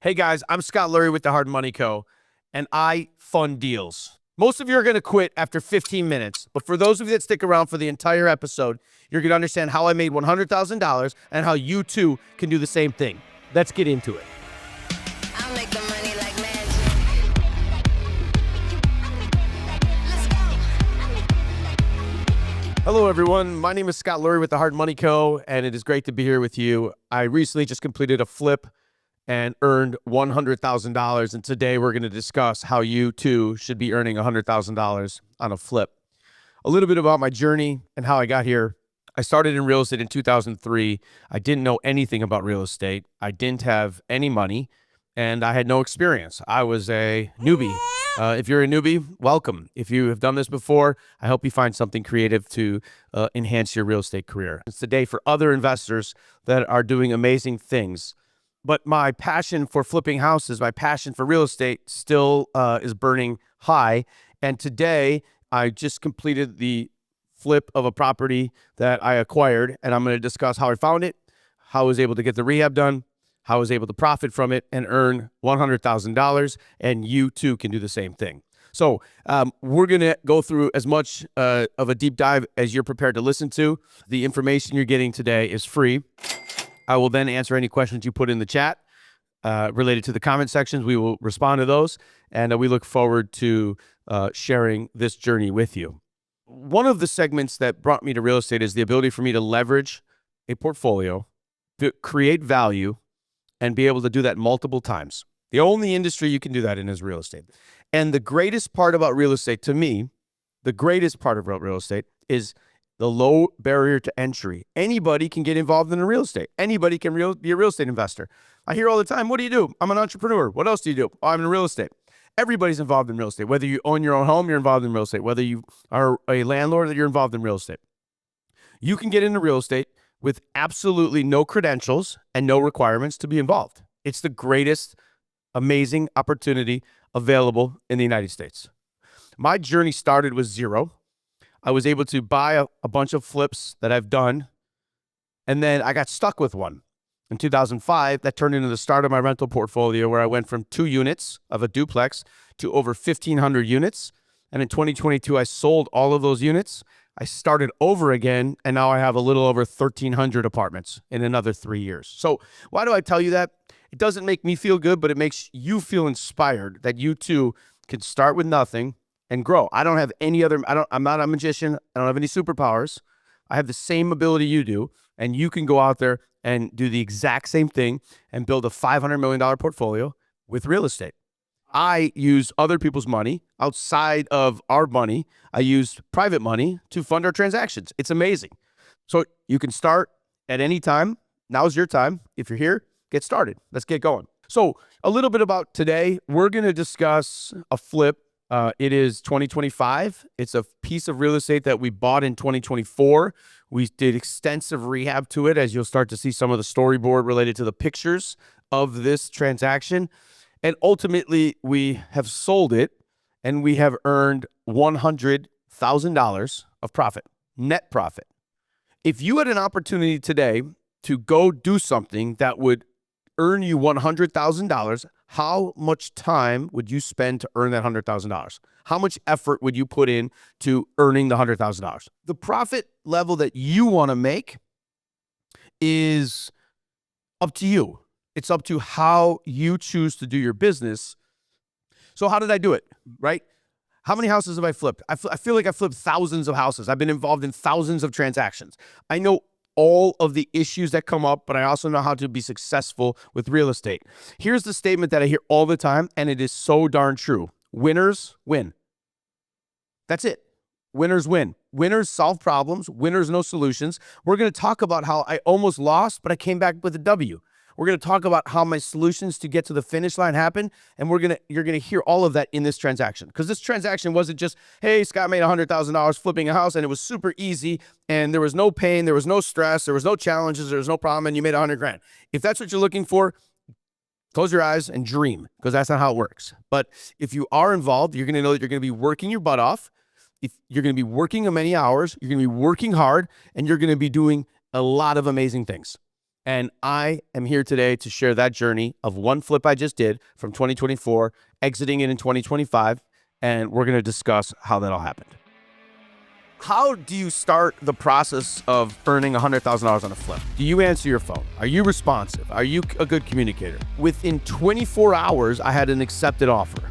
Hey guys, I'm Scott Lurie with the Hard Money Co., and I fund deals. Most of you are going to quit after 15 minutes, but for those of you that stick around for the entire episode, you're going to understand how I made $100,000 and how you too can do the same thing. Let's get into it. I'll make the money like magic. Let's go. Hello everyone, my name is Scott Lurie with the Hard Money Co., and it is great to be here with you. I recently just completed a flip and earned $100,000. And today we're going to discuss how you too should be earning $100,000 on a flip. A little bit about my journey and how I got here. I started in real estate in 2003. I didn't know anything about real estate. I didn't have any money and I had no experience. I was a newbie. If you're a newbie, welcome. If you have done this before, I hope you find something creative to enhance your real estate career. It's the day for other investors that are doing amazing things. But my passion for flipping houses, my passion for real estate still is burning high. And today I just completed the flip of a property that I acquired. And I'm going to discuss how I found it, how I was able to get the rehab done, how I was able to profit from it and earn $100,000. And you too can do the same thing. So we're going to go through as much of a deep dive as you're prepared to listen to. The information you're getting today is free. I will then answer any questions you put in the chat related to the comment sections. We will respond to those, and we look forward to sharing this journey with you. One of the segments that brought me to real estate is the ability for me to leverage a portfolio, to create value, and be able to do that multiple times. The only industry you can do that in is real estate. And the greatest part about real estate, to me, the greatest part about real estate is the low barrier to entry. Anybody can get involved in real estate. Anybody can be a real estate investor. I hear all the time, what do you do? I'm an entrepreneur. What else do you do? Oh, I'm in real estate. Everybody's involved in real estate. Whether you own your own home, you're involved in real estate. Whether you are a landlord, you're involved in real estate. You can get into real estate with absolutely no credentials and no requirements to be involved. It's the greatest, amazing opportunity available in the United States. My journey started with zero. I was able to buy a bunch of flips that I've done, and then I got stuck with one. In 2005, that turned into the start of my rental portfolio, where I went from 2 units of a duplex to over 1,500 units. And in 2022, I sold all of those units. I started over again, and now I have a little over 1,300 apartments in another 3 years. So why do I tell you that? It doesn't make me feel good, but it makes you feel inspired that you too can start with nothing and grow. I don't have any other, I'm not a magician. I don't have any superpowers. I have the same ability you do, and you can go out there and do the exact same thing and build a $500 million portfolio with real estate. I use other people's money outside of our money. I use private money to fund our transactions. It's amazing. So you can start at any time. Now's your time. If you're here, get started. Let's get going. So a little bit about today. We're going to discuss a flip. It is 2025. It's a piece of real estate that we bought in 2024. We did extensive rehab to it, as you'll start to see some of the storyboard related to the pictures of this transaction. And ultimately, we have sold it and we have earned $100,000 of profit, net profit. If you had an opportunity today to go do something that would earn you $100,000, how much time would you spend to earn that $100,000? How much effort would you put in to earning the $100,000? The profit level that you want to make is up to you. It's up to how you choose to do your business. So how did I do it, right? How many houses have I flipped? I feel like I flipped thousands of houses. I've been involved in thousands of transactions. I know all of the issues that come up, but I also know how to be successful with real estate. Here's the statement that I hear all the time, and it is so darn true. Winners win. That's it. Winners win. Winners solve problems. Winners know solutions. We're going to talk about how I almost lost, but I came back with a W. We're going to talk about how my solutions to get to the finish line happen, and you're going to hear all of that in this transaction. Because this transaction wasn't just, hey, Scott made $100,000 flipping a house, and it was super easy, and there was no pain, there was no stress, there was no challenges, there was no problem, and you made $100,000. If that's what you're looking for, close your eyes and dream, because that's not how it works. But if you are involved, you're going to know that you're going to be working your butt off. If you're going to be working many hours, you're going to be working hard, and you're going to be doing a lot of amazing things. And I am here today to share that journey of one flip I just did from 2024, exiting it in 2025, and we're going to discuss how that all happened. How do you start the process of earning $100,000 on a flip? Do you answer your phone? Are you responsive? Are you a good communicator? Within 24 hours, I had an accepted offer.